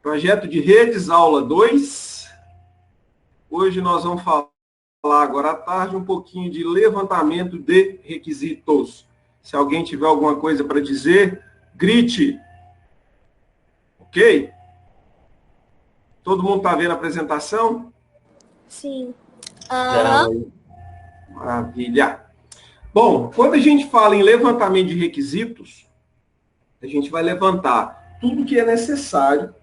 Projeto de redes, aula 2. Hoje nós vamos falar agora à tarde um pouquinho de levantamento de requisitos. Se alguém tiver alguma coisa para dizer, grite. Ok? Todo mundo está vendo a apresentação? Sim. Maravilha. Bom, quando a gente fala em levantamento de requisitos, a gente vai levantar tudo que é necessário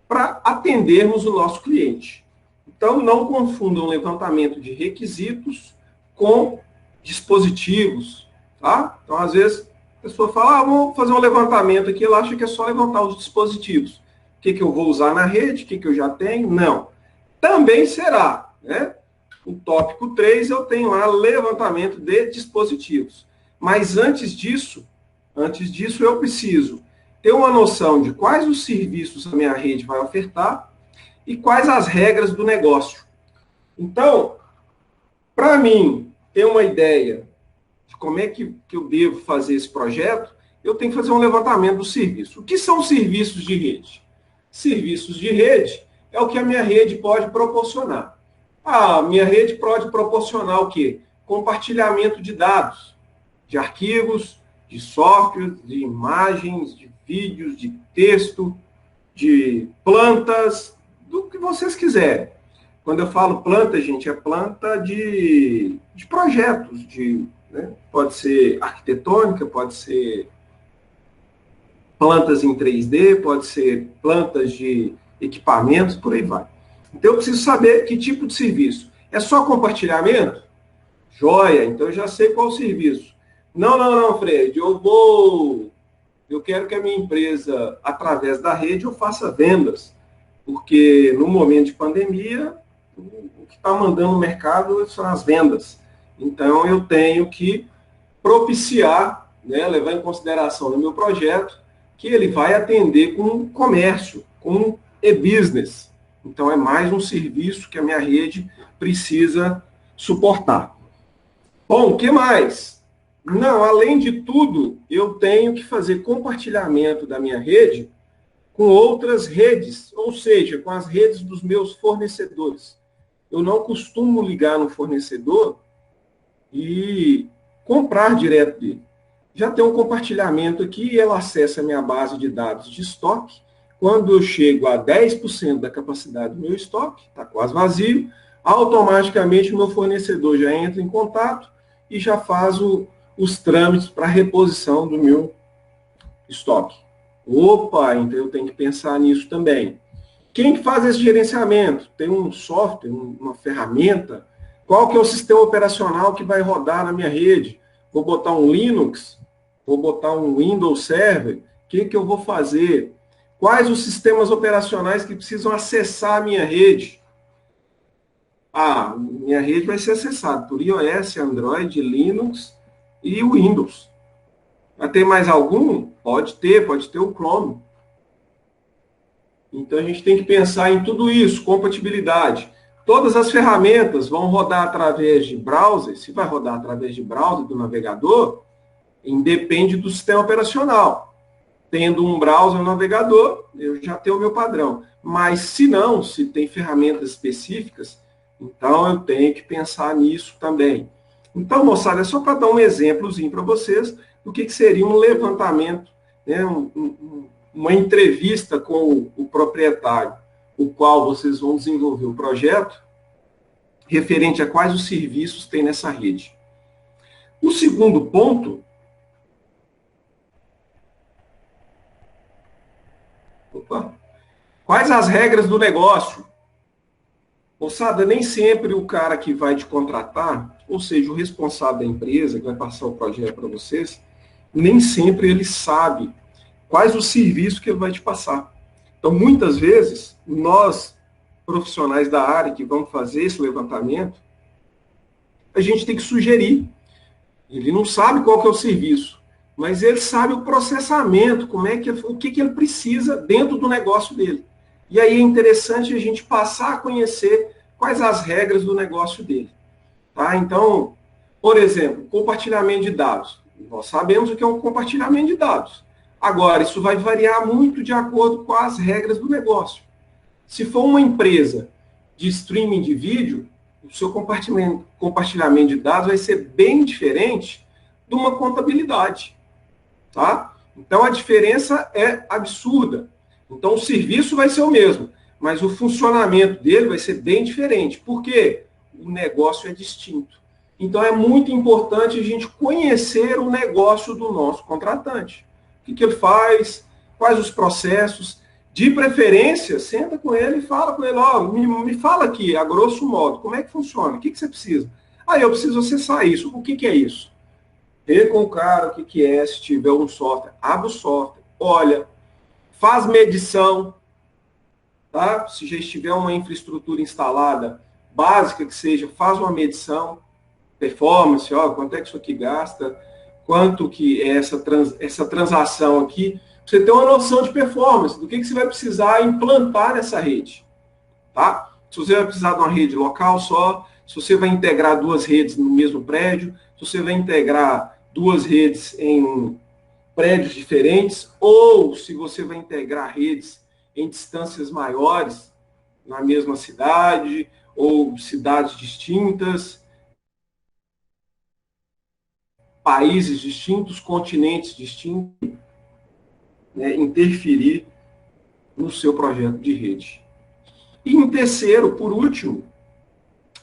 para atendermos o nosso cliente. Então, não confundam levantamento de requisitos com dispositivos, tá? Então, às vezes, a pessoa fala, vamos fazer um levantamento aqui, ela acha que é só levantar os dispositivos. O que eu vou usar na rede, o que eu já tenho? Não. Também será, né? O tópico 3, eu tenho lá levantamento de dispositivos. Mas antes disso, eu preciso ter uma noção de quais os serviços a minha rede vai ofertar e quais as regras do negócio. Então, para mim ter uma ideia de como é que eu devo fazer esse projeto, eu tenho que fazer um levantamento do serviço. O que são serviços de rede? Serviços de rede é o que a minha rede pode proporcionar. A minha rede pode proporcionar o quê? Compartilhamento de dados, de arquivos, de softwares, de imagens, de vídeos, de texto, de plantas, do que vocês quiserem. Quando eu falo planta, gente, é planta de projetos, né? Pode ser arquitetônica, pode ser plantas em 3D, pode ser plantas de equipamentos, por aí vai. Então, eu preciso saber que tipo de serviço. É só compartilhamento? Joia, então eu já sei qual o serviço. Não, Fred, eu quero que a minha empresa, através da rede, eu faça vendas. Porque no momento de pandemia, o que está mandando no mercado são as vendas. Então, eu tenho que propiciar, né, levar em consideração no meu projeto, que ele vai atender com comércio, com e-business. Então, é mais um serviço que a minha rede precisa suportar. Bom, o que mais? Não, além de tudo, eu tenho que fazer compartilhamento da minha rede com outras redes, ou seja, com as redes dos meus fornecedores. Eu não costumo ligar no fornecedor e comprar direto dele. Já tem um compartilhamento aqui e ela acessa a minha base de dados de estoque. Quando eu chego a 10% da capacidade do meu estoque, está quase vazio, automaticamente o meu fornecedor já entra em contato e já faz os trâmites para reposição do meu estoque. Opa, então eu tenho que pensar nisso também. Quem faz esse gerenciamento? Tem um software, uma ferramenta? Qual que é o sistema operacional que vai rodar na minha rede? Vou botar um Linux? Vou botar um Windows Server? O que eu vou fazer? Quais os sistemas operacionais que precisam acessar a minha rede? Minha rede vai ser acessada por iOS, Android, Linux e Windows. Vai ter mais algum? Pode ter o Chrome. Então, a gente tem que pensar em tudo isso, compatibilidade. Todas as ferramentas vão rodar através de browser. Se vai rodar através de browser do navegador, independe do sistema operacional. Tendo um browser no navegador, eu já tenho o meu padrão. Mas, se não, se tem ferramentas específicas, então eu tenho que pensar nisso também. Então, moçada, é só para dar um exemplozinho para vocês do que seria um levantamento, né, uma entrevista com o proprietário, o qual vocês vão desenvolver o projeto, referente a quais os serviços tem nessa rede. O segundo ponto... Quais as regras do negócio? Moçada, nem sempre o cara que vai te contratar, ou seja, o responsável da empresa que vai passar o projeto para vocês, nem sempre ele sabe quais os serviços que ele vai te passar. Então, muitas vezes, nós, profissionais da área que vamos fazer esse levantamento, a gente tem que sugerir. Ele não sabe qual que é o serviço, mas ele sabe o processamento, o que ele precisa dentro do negócio dele. E aí é interessante a gente passar a conhecer quais as regras do negócio dele. Tá? Então, por exemplo, compartilhamento de dados. Nós sabemos o que é um compartilhamento de dados. Agora, isso vai variar muito de acordo com as regras do negócio. Se for uma empresa de streaming de vídeo, o seu compartilhamento de dados vai ser bem diferente de uma contabilidade, tá? Então, a diferença é absurda. Então, o serviço vai ser o mesmo, mas o funcionamento dele vai ser bem diferente. Por quê? O negócio é distinto. Então, é muito importante a gente conhecer o negócio do nosso contratante. O que ele faz, quais os processos. De preferência, senta com ele e fala com ele, me fala aqui, a grosso modo, como é que funciona? O que você precisa? Eu preciso acessar isso. O que é isso? Vê com o cara o que é, se tiver um software. Abre o software, olha, faz medição, tá? Se já estiver uma infraestrutura instalada, básica que seja, faz uma medição, performance, quanto é que isso aqui gasta, quanto que é essa transação aqui, pra você ter uma noção de performance, do que você vai precisar implantar nessa rede, tá? Se você vai precisar de uma rede local só, se você vai integrar duas redes no mesmo prédio, se você vai integrar duas redes em prédios diferentes, ou se você vai integrar redes em distâncias maiores, na mesma cidade, ou cidades distintas, países distintos, continentes distintos, né, interferir no seu projeto de rede. E em terceiro, por último,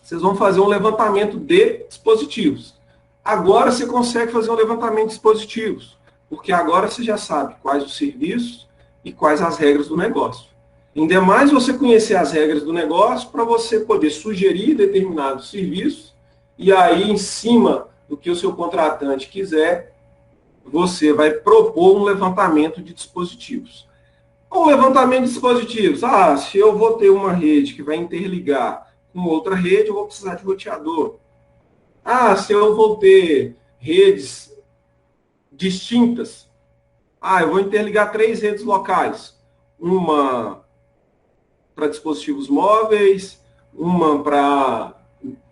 vocês vão fazer um levantamento de dispositivos. Agora você consegue fazer um levantamento de dispositivos, porque agora você já sabe quais os serviços e quais as regras do negócio. Ainda mais você conhecer as regras do negócio para você poder sugerir determinados serviços e aí, em cima do que o seu contratante quiser, você vai propor um levantamento de dispositivos. Um levantamento de dispositivos. Se eu vou ter uma rede que vai interligar com outra rede, eu vou precisar de roteador. Se eu vou ter redes distintas, eu vou interligar 3 redes locais. Uma para dispositivos móveis, uma para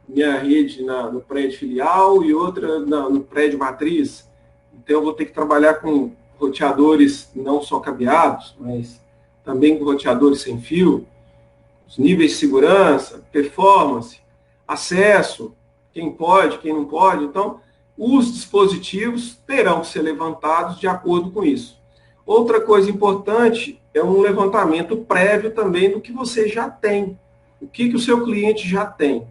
minha rede no prédio filial e outra no prédio matriz. Então, eu vou ter que trabalhar com roteadores não só cabeados, mas também com roteadores sem fio, os níveis de segurança, performance, acesso, quem pode, quem não pode. Então, os dispositivos terão que ser levantados de acordo com isso. Outra coisa importante é um levantamento prévio também do que você já tem. O que o seu cliente já tem.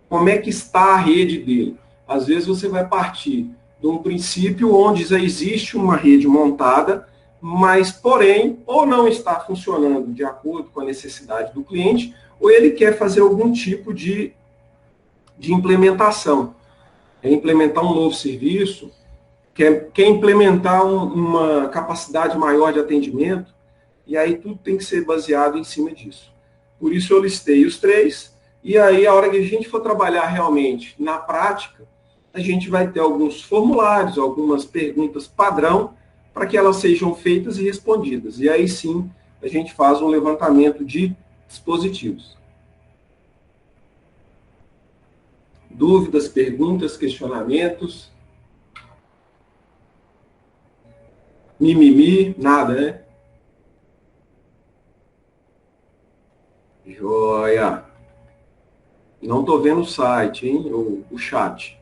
Como é que está a rede dele. Às vezes você vai partir de um princípio onde já existe uma rede montada, mas, porém, ou não está funcionando de acordo com a necessidade do cliente, ou ele quer fazer algum tipo de implementação. Quer implementar um novo serviço, quer implementar uma capacidade maior de atendimento, e aí tudo tem que ser baseado em cima disso. Por isso eu listei os 3, e aí a hora que a gente for trabalhar realmente na prática, a gente vai ter alguns formulários, algumas perguntas padrão, para que elas sejam feitas e respondidas. E aí sim, a gente faz um levantamento de dispositivos. Dúvidas, perguntas, questionamentos? Mimimi, nada, né? Joia! Não estou vendo o site, hein? O chat.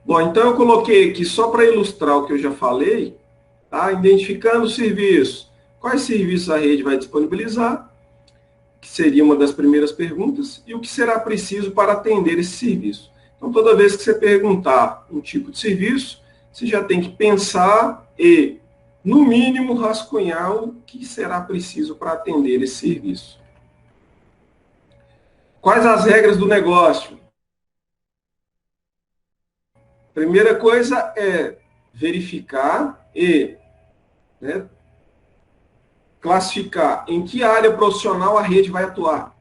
Bom, então eu coloquei aqui, só para ilustrar o que eu já falei, tá? Identificando o serviço. Quais serviços a rede vai disponibilizar? Que seria uma das primeiras perguntas. E o que será preciso para atender esse serviço? Então, toda vez que você perguntar um tipo de serviço, você já tem que pensar e, no mínimo, rascunhar o que será preciso para atender esse serviço. Quais as regras do negócio? Primeira coisa é verificar e classificar em que área profissional a rede vai atuar.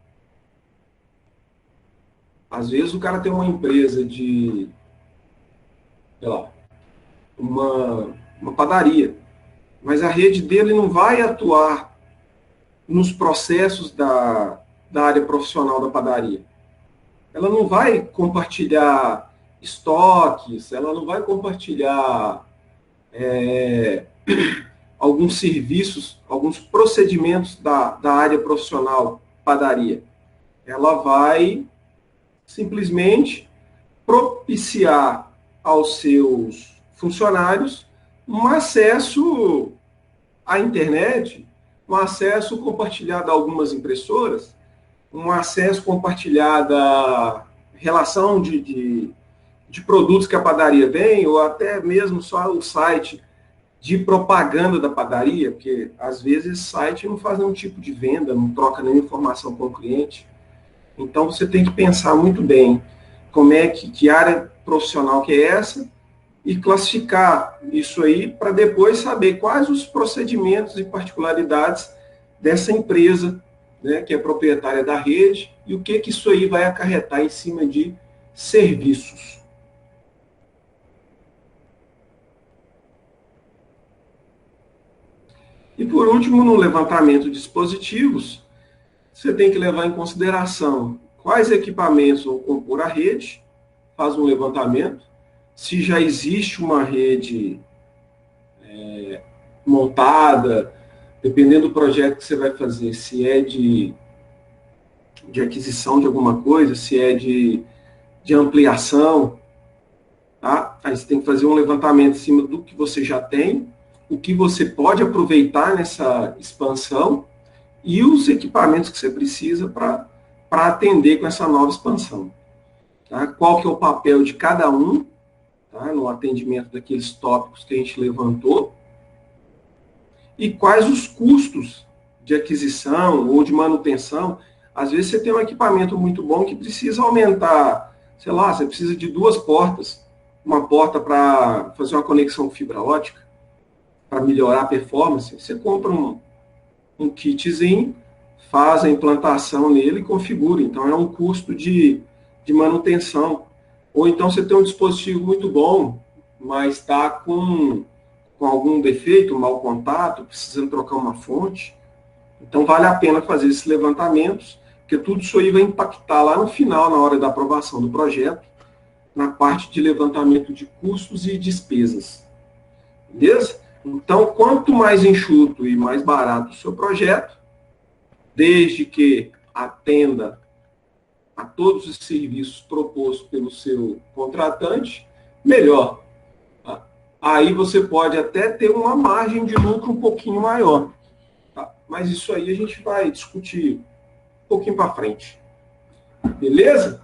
Às vezes o cara tem uma empresa de, sei lá, uma padaria, mas a rede dele não vai atuar nos processos da área profissional da padaria. Ela não vai compartilhar estoques, ela não vai compartilhar alguns serviços, alguns procedimentos da área profissional padaria. Ela vai simplesmente propiciar aos seus funcionários um acesso à internet, um acesso compartilhado a algumas impressoras, um acesso compartilhado à relação de produtos que a padaria tem, ou até mesmo só o site de propaganda da padaria, porque às vezes esse site não faz nenhum tipo de venda, não troca nenhuma informação com o cliente. Então você tem que pensar muito bem como é que área profissional que é essa e classificar isso aí para depois saber quais os procedimentos e particularidades dessa empresa, né, que é proprietária da rede, e o que isso aí vai acarretar em cima de serviços. E por último, no levantamento de dispositivos, você tem que levar em consideração quais equipamentos vão compor a rede, faz um levantamento, se já existe uma rede montada, dependendo do projeto que você vai fazer, se é de aquisição de alguma coisa, se é de ampliação, tá? Aí você tem que fazer um levantamento em cima do que você já tem, o que você pode aproveitar nessa expansão e os equipamentos que você precisa para atender com essa nova expansão. Tá? Qual que é o papel de cada um, tá? No atendimento daqueles tópicos que a gente levantou, e quais os custos de aquisição ou de manutenção. Às vezes você tem um equipamento muito bom que precisa aumentar, sei lá, você precisa de 2 portas, uma porta para fazer uma conexão fibra ótica, para melhorar a performance, você compra um kitzinho, faz a implantação nele e configura. Então é um custo de manutenção. Ou então você tem um dispositivo muito bom, mas está com algum defeito, mau contato, precisando trocar uma fonte. Então vale a pena fazer esses levantamentos, porque tudo isso aí vai impactar lá no final, na hora da aprovação do projeto, na parte de levantamento de custos e despesas. Beleza? Então, quanto mais enxuto e mais barato o seu projeto, desde que atenda a todos os serviços propostos pelo seu contratante, melhor. Aí você pode até ter uma margem de lucro um pouquinho maior. Tá? Mas isso aí a gente vai discutir um pouquinho para frente. Beleza?